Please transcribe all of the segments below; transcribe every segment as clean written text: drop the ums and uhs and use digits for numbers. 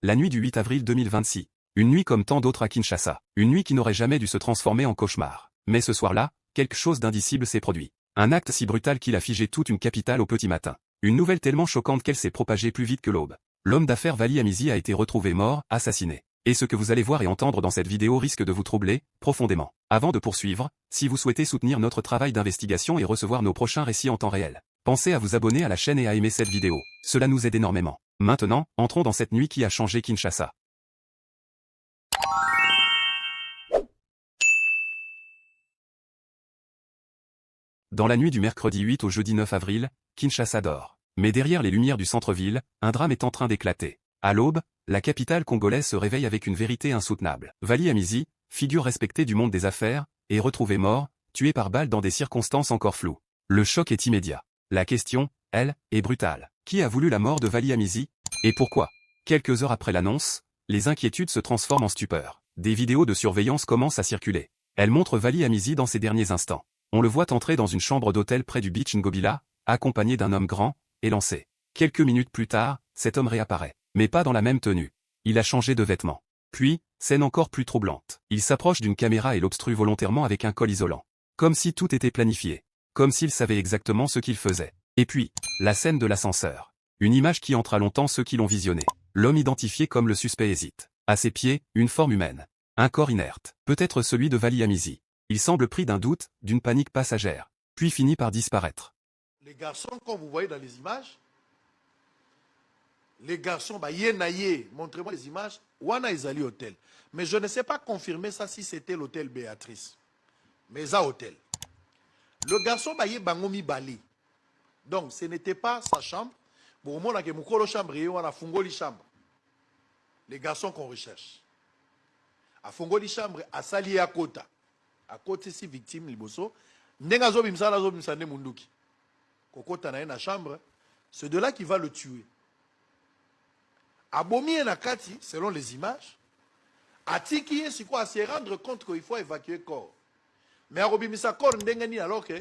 La nuit du 8 avril 2026. Une nuit comme tant d'autres à Kinshasa. Une nuit qui n'aurait jamais dû se transformer en cauchemar. Mais ce soir-là, quelque chose d'indicible s'est produit. Un acte si brutal qu'il a figé toute une capitale au petit matin. Une nouvelle tellement choquante qu'elle s'est propagée plus vite que l'aube. L'homme d'affaires Vali Amizi a été retrouvé mort, assassiné. Et ce que vous allez voir et entendre dans cette vidéo risque de vous troubler profondément. Avant de poursuivre, si vous souhaitez soutenir notre travail d'investigation et recevoir nos prochains récits en temps réel, pensez à vous abonner à la chaîne et à aimer cette vidéo. Cela nous aide énormément. Maintenant, entrons dans cette nuit qui a changé Kinshasa. Dans la nuit du mercredi 8 au jeudi 9 avril, Kinshasa dort. Mais derrière les lumières du centre-ville, un drame est en train d'éclater. À l'aube, la capitale congolaise se réveille avec une vérité insoutenable. Vali Amizi, figure respectée du monde des affaires, est retrouvé mort, tué par balle dans des circonstances encore floues. Le choc est immédiat. La question, elle, est brutale. Qui a voulu la mort de Vali Amizi? Et pourquoi? Quelques heures après l'annonce, les inquiétudes se transforment en stupeur. Des vidéos de surveillance commencent à circuler. Elles montrent Vali Amizi dans ses derniers instants. On le voit entrer dans une chambre d'hôtel près du beach Ngobila, accompagné d'un homme grand, élancé. Quelques minutes plus tard, cet homme réapparaît. Mais pas dans la même tenue. Il a changé de vêtements. Puis, scène encore plus troublante. Il s'approche d'une caméra et l'obstrue volontairement avec un col isolant. Comme si tout était planifié. Comme s'il savait exactement ce qu'il faisait. Et puis, la scène de l'ascenseur. Une image qui entra longtemps ceux qui l'ont visionné. L'homme identifié comme le suspect hésite. À ses pieds, une forme humaine. Un corps inerte. Peut-être celui de Vali Amizi. Il semble pris d'un doute, d'une panique passagère. Puis finit par disparaître. Les garçons, comme vous voyez dans les images, les garçons, montrez-moi les images, Wana Izali Hôtel. Mais je ne sais pas confirmer ça si c'était l'hôtel Béatrice. Mais ça, hôtel. Le garçon, Bangomi Bali. Donc, ce n'était pas sa chambre. Bon, on a que Moukolo chambre, on a Fungoli chambre. Les garçons qu'on recherche. À Fungoli chambre, à Sali à Kota. À côté, si victime, Liboso. Nengazo Bimsala, Bimsane Munduki. Kokota na une chambre. C'est de là qu'il va le tuer. Abomi Nakati, selon les images, Atiki, c'est quoi, à se rendre compte qu'il faut évacuer le corps. Mais à Robimisa corps, alors que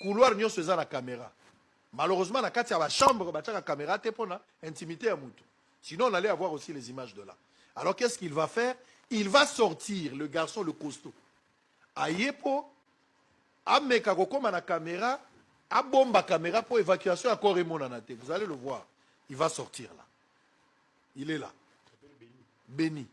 couloir n'y a la caméra. Malheureusement, Nakati a la chambre, la caméra, pour intimité à Moutou. Sinon, on allait avoir aussi les images de là. Alors, qu'est-ce qu'il va faire? Il va sortir, le garçon, le costaud. Ayepo, Ameka Kokoma na caméra, a bomba caméra pour évacuation à corps et monanate. Vous allez le voir. Il va sortir là. Il est là. Béni.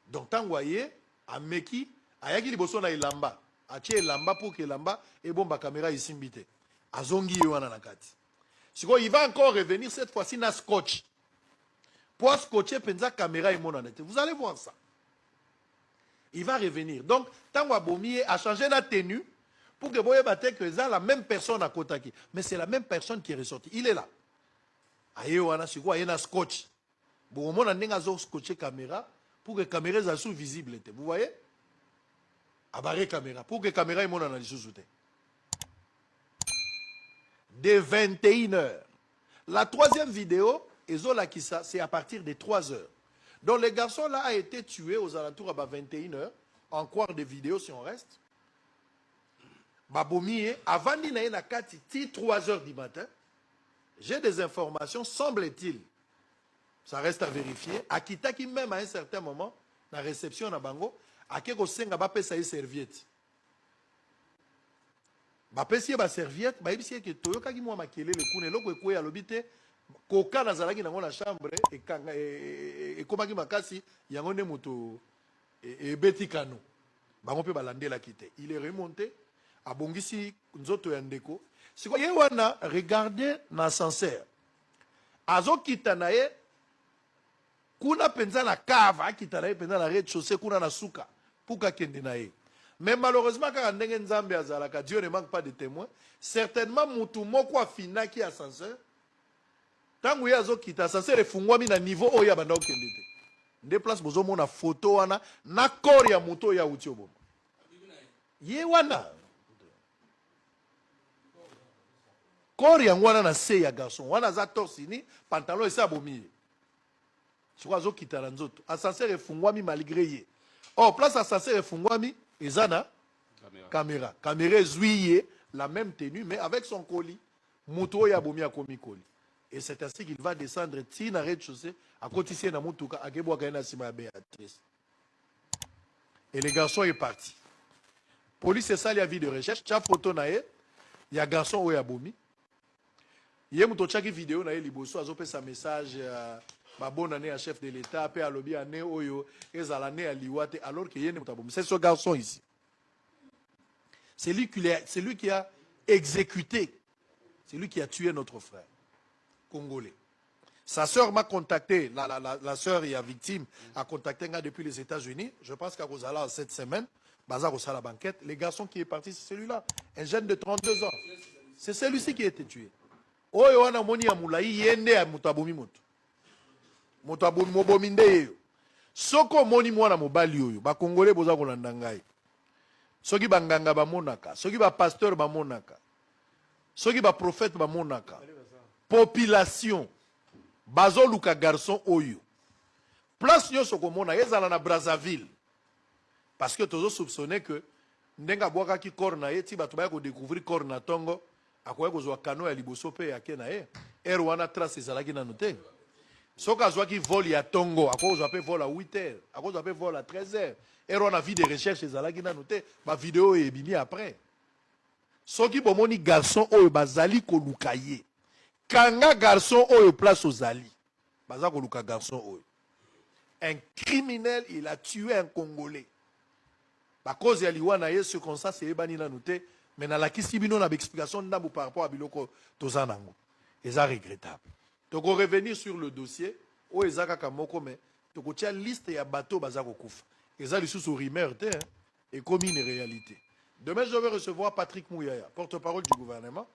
Donc, tant que vous voyez, à Meki, Ayaki Liboso na Ilamba. A tché Ilamba pour que Ilamba et bomba caméra ici mbite. A Zongi Yoana Nakati. Il va encore revenir cette fois-ci na scotch. Pour scotcher penza caméra et monanate. Vous allez voir ça. Il va revenir. Donc, tant que Bomier a changé la tenue pour que vous voyez que c'est la même personne à Kotaki. Mais c'est la même personne qui est ressortie. Il est là. Aïe, on a quoi? Il y a un scotch. Bon, on a un scotché caméra pour que la caméra soit sous-visible. Vous voyez? Abarré caméra. Pour que la caméra soit dans les sous-soutés. De 21h. La troisième vidéo, c'est à partir de 3h. Donc, le garçon là a été tué aux alentours à 21h. En quart de vidéo si on reste. Babomiye, avant d'y aller à 3h du matin, j'ai des informations, semble-t-il, ça reste à vérifier, à Kitaki même à un certain moment, la réception à Bango, à Keko Senga Bapé sa serviette. Bapé si ba serviette, ba ibisi que Toyoka ki moi makele le kune loko ekwe alobite, koka na zalaki na la chambre et komaki makasi yango ne moto et beti kano. Bango pe balande la kite. Il est remonté à Bongisi Nzoto Yandeko. C'est quoi? Yewana, regardez l'ascenseur. Azo kitanaye, kuna penza la cave, kitanaye penza la rez-de-chaussée, kuna na souka, pour kende naye. Mais malheureusement, quand on Nzambe azalaka, Dieu ne manque pas de témoins. Certainement, mutu moko afina ki ascenseur. Tangu yazo kita ascenseur efungwami na niveau oya banda okende te. Nde place bozo mona photo wana na corps ya muto ya utiobo. Yewana. Corps yangwana na se ya garçon. Wana za torsini, pantalon esa abomi. Chikwa zo kitana nzoto. Ascenseur efungwami malgré ye. Oh, place ascenseur efungwami, ezana caméra. Caméra zouiye, la même tenue, mais avec son colis. Muto ya abomi a komi colis. Et c'est ainsi qu'il va descendre tina rez-de-chaussée à côté na mutuka à Kebouaka na sima Béatrice. Et le garçon est parti. Police c'est ça il y a vie de recherche, tu as photo na il y a garçon où il y a bomi. Il y a muto chaki vidéo na liboso azope sa message ma bonne année à chef de l'État pe alobi année oyo ezala né à liwate alors que yene mutabomi. C'est ce garçon ici. C'est lui qui a exécuté. C'est lui qui a tué notre frère congolais. Sa sœur m'a contacté, la sœur et la victime a contacté depuis les États-Unis. Je pense qu'à Rosala, cette semaine, Bazar au la banquette, le garçon qui est parti, c'est celui-là, un jeune de 32 ans. C'est celui-ci qui a été tué. Oyo wana moni ya mulai yende ya mutabomi moto. Mutabomi mobominde yo. Soko moni mwana mobali oyo, ba congolais boza kolanda ngai. Soki banganga ba monaka, soki ba pasteur ba monaka. Soki ba prophète ba monaka. Population bazo luka garçon oyo. Place yo soko mona ezala na Brazzaville. Parce que tozo soupçonné que ndenga boaka ki corna ye ti bato ba ko découvrir corna tongo akoya ko zwa kano ya liboso pe ya kena ye. Erwana trace ezalaki na note. Soka zwa ki vol ya tongo akoya zwa pe vol à 8h, akoya zwa pe vol à 13h. Erwana vie de recherche ezalaki na note, ba vidéo e bimi après. Soki bomoni garçon oyo bazali ko luka ye. Kanga garçon oyo place aux Ali. Baza ko luka garçon oyo. Un criminel, il a tué un Congolais. Ba cause ya liwana ye ce comme ça c'est ebani na noté, mais na la kisibino na explication ndambu par rapport à biloko tozanango. Et ça regrettable. Donc on revenir sur le dossier, o ezaka kamoko mais to ko tia liste ya bateau baza ko kufa. Et ça lisusu rumeur te et comme une réalité. Demain je vais recevoir Patrick Mouyaya, porte-parole du gouvernement.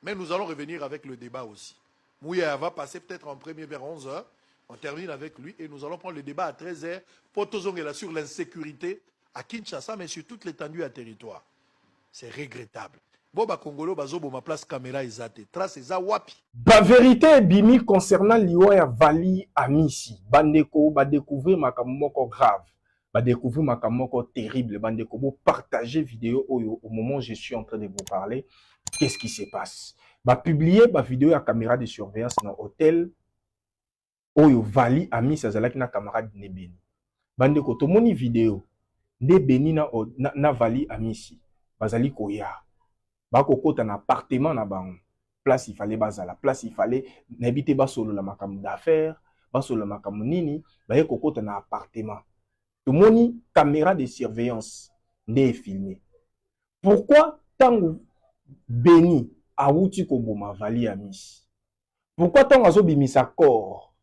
Mais nous allons revenir avec le débat aussi. Mouyaya va passer peut-être en premier vers 11h. On termine avec lui et nous allons prendre le débat à 13h pour Tozongela sur l'insécurité à Kinshasa, mais sur toute l'étendue à territoire. C'est regrettable. Boba Congolo, Bazobo, ma place caméra ezate. Trace eza wapi. La vérité bimi concernant Liwa Vali Amisi. Bandeko, ba découvrir makamoko grave. Ba découvrir makamoko terrible. Bandeko, bo partager vidéo au moment où je suis en train de vous parler. Qu'est-ce qui se passe? Bah publier ma vidéo à caméra de surveillance dans l'hôtel Oyo Vali Ami Sazalaki na camarade Nebeni. Bande ko to moni vidéo Nebeni na Vali Amisi. Bazali koya. Ba kokota na appartement na bango. Place il fallait bazala. Place il fallait n'habiter ba solo la makam d'affaires, ba solo la makam nini, ba ye kokota na appartement. To moni caméra de surveillance ne filmé. Pourquoi tant Beni awuti koboma Vali Amisi? Pourquoi tant azo bimisa corps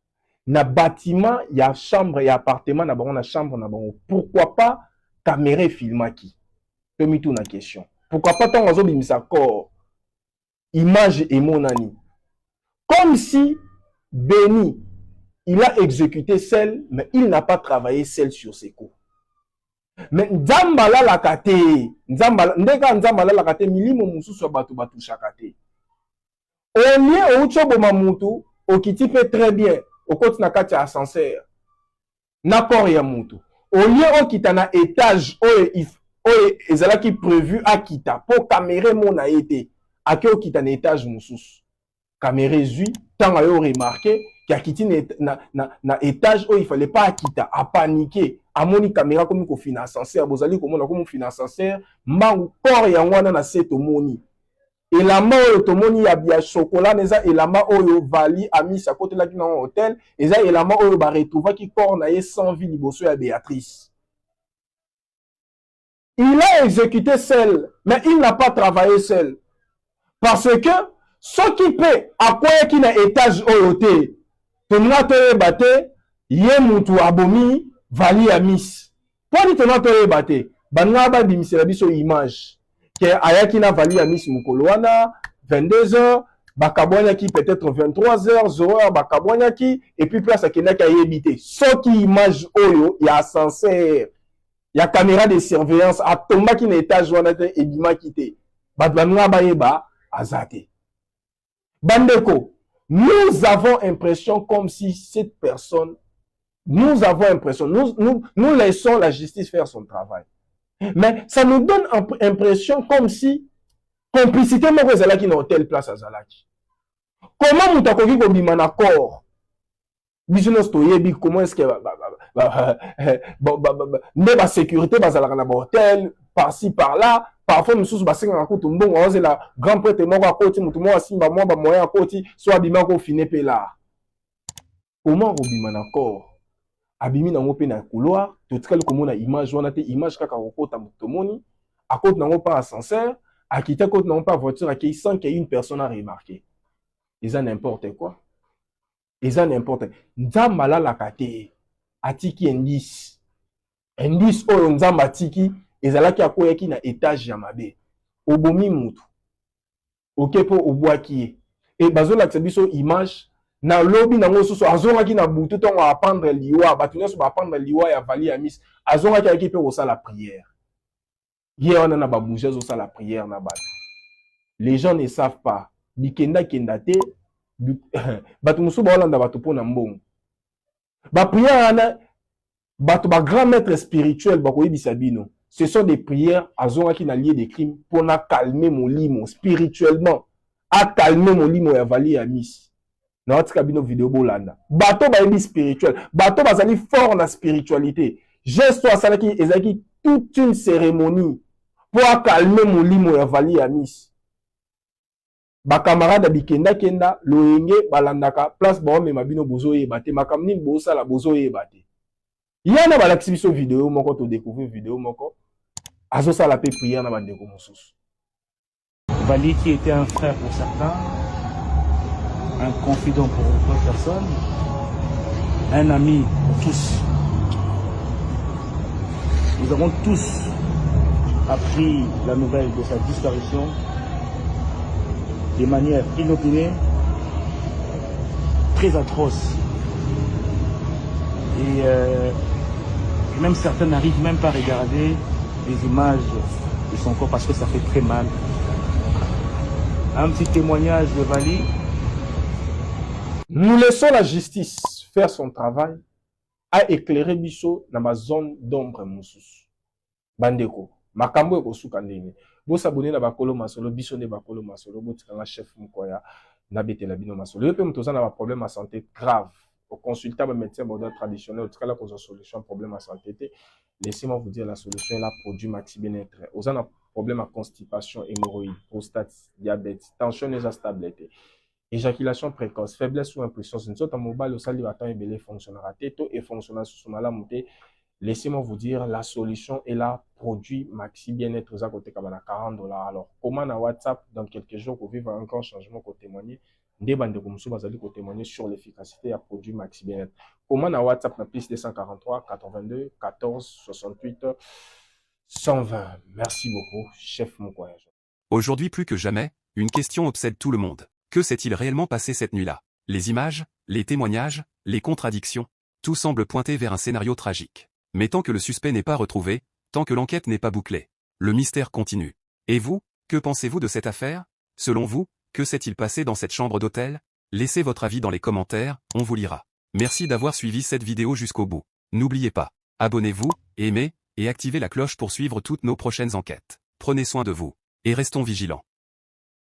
na bâtiment ya chambre ya appartement na bango na chambre na bango? Pourquoi pas caméra filmaki? Tomi tout na question. Pourquoi pas tant azo bimisa corps image et monani? Comme si Beni il a exécuté seul mais il n'a pas travaillé seul sur ses coups. Mais Nzambala la kate, ndeka Nzambala la kate, milimo mususu batu shakate. Onye ouchobo mamutu, okiti fait très bien, okoti na kati ascenseur. Na kor ya mutu. Onye okita na étage, oye ezalaki prévu akita, po caméra mona ete, ake okita na étage mususu. Caméra zui, tant ayo remarqué, qui a quitté na étage où il fallait pas akita, a paniqué. Amoni caméra comme ko financeur bozali komona comme financeur mbangu corps ya ngwana na seto moni et la main oyo tomoni ya bia chocolat neza et la main oyo Vali Amisi à côté là qui dans hôtel et ça et la main oyo ba retrouva qui corps na ye sans vie liboso ya Béatrice. Il a exécuté seul mais il n'a pas travaillé seul parce que ce qui peut à quoi qui na étage oyo te tomona te baté ye mutu abomi Vali Amisi. Pour dire que notre bate, banaba bimisela biso image. Que ayaki na Vali Amisi mukoloana 22h, bakabwanya ki peut-être 23h, 0h bakabwanya ki et puis place akena ki ayebité. So ki image oyo ya ascenseur, ya caméra de surveillance a tomba ki na étage wana te et bima kité. Banaba yeba azate. Bandeko, nous avons l'impression comme si cette personne nous avons l'impression, nous laissons la justice faire son travail. Mais ça nous donne l'impression comme si complicité moko ezalaki na hôtel place à Zalaki. Comment mutu akoki kobima na corps? Biso nyonso toyebi comment est-ce que nde basécurité bazalaka na bahotel par-ci par-là, parfois mosusu basengaka kutu mbongo ozela grand prêtre moko akoti mutu moko asimba mwa bamoyen akoti so abima kofine mpe la. Comment kobima na corps? Abimi nango mpe na couloir, totikali komona image wana te, image kaka kokota motu tomoni, akoti nango pa ascenseur, akita koti nango pa voiture akei sans qu'il y ait une personne à remarquer. Eza n'importe quoi. Eza n'importe. Nzamba alalaka te, atiki indice. Indice oyo nzamba atiki, ezalaki akoyaki na étage ya mabe. Obomi mutu. Oke po obwaki ye. E bazolakisa biso image, na lobi nango susu, azongaki na butu tongo apprendre liwa, batu nyonso ba apprendre liwa ya vali ya mis, azongaki ayaki pe kosala prière. Ye wana na babouge azosala prière na batu. Les gens ne savent pas. Bikenda kenda te, bato musu baolanda bato pona mbongo. Ba prière ana bato ba grand maître spirituel bakoyebisa bino. Ce sont des prières azongaki na lieu de crime pona calmer molimo spirituellement, a calmer molimo ya vali ya mis. Na watika bino vidéo bolanda. Bato bayebi spirituel, bato bazali fort na spiritualité. Geste asalaki ezaki toute une cérémonie pour calmer molimo ya vali ya mis. Ba camarade bikenda kenda loyenge balandaka place baomema bino bozoyeba te makambo nini bosala bozoyeba te. Yana balakisi biso vidéo moko to découvrir vidéo moko azosala pe prière na bandeko mosusu. Vali qui était un frère pour certains, un confident pour d'autres personnes, un ami pour tous. Nous avons tous appris la nouvelle de sa disparition de manière inopinée, très atroce. Et même certains n'arrivent même pas à regarder les images de son corps parce que ça fait très mal. Un petit témoignage de Vali. Nous laissons la justice faire son travail à éclairer biso na ma zone d'ombre mosusu. Bandeko, makambo ekosuka ndenge. Bo s'abonner na bakolo masolo biso ne bakolo masolo botikanga chef Mukoya na betela bino masolo. Yo pe mutoza na ba problème à santé grave. Au consulter un médecin moderne traditionnel, en tout cas là pour solution problème à santé. Laissez-moi vous dire la solution est là produit Maxi Bien-être. Vous avez un problème à constipation, hémorroïdes, prostate, diabète, tension stable, éjaculation précoce, faiblesse ou impuissance. Une sorte de mobile au salut attend et belé fonctionnera. Této et fonctionnera sous son monté. Laissez-moi vous dire, la solution est là, produit Maxi Bien-être, aux à côté comme à $40. Alors, comment à WhatsApp, dans quelques jours, vous vivez un grand changement pour témoigner, des bandes de Goumsou, vous allez témoigner sur l'efficacité à produit Maxi Bien-être. Comment à WhatsApp, na plus 243 82 14 68 120. Merci beaucoup, chef Mukoya. Aujourd'hui plus que jamais, une question obsède tout le monde. Que s'est-il réellement passé cette nuit-là? Les images, les témoignages, les contradictions, tout semble pointer vers un scénario tragique. Mais tant que le suspect n'est pas retrouvé, tant que l'enquête n'est pas bouclée, le mystère continue. Et vous, que pensez-vous de cette affaire? Selon vous, que s'est-il passé dans cette chambre d'hôtel? Laissez votre avis dans les commentaires, on vous lira. Merci d'avoir suivi cette vidéo jusqu'au bout. N'oubliez pas, abonnez-vous, aimez, et activez la cloche pour suivre toutes nos prochaines enquêtes. Prenez soin de vous, et restons vigilants.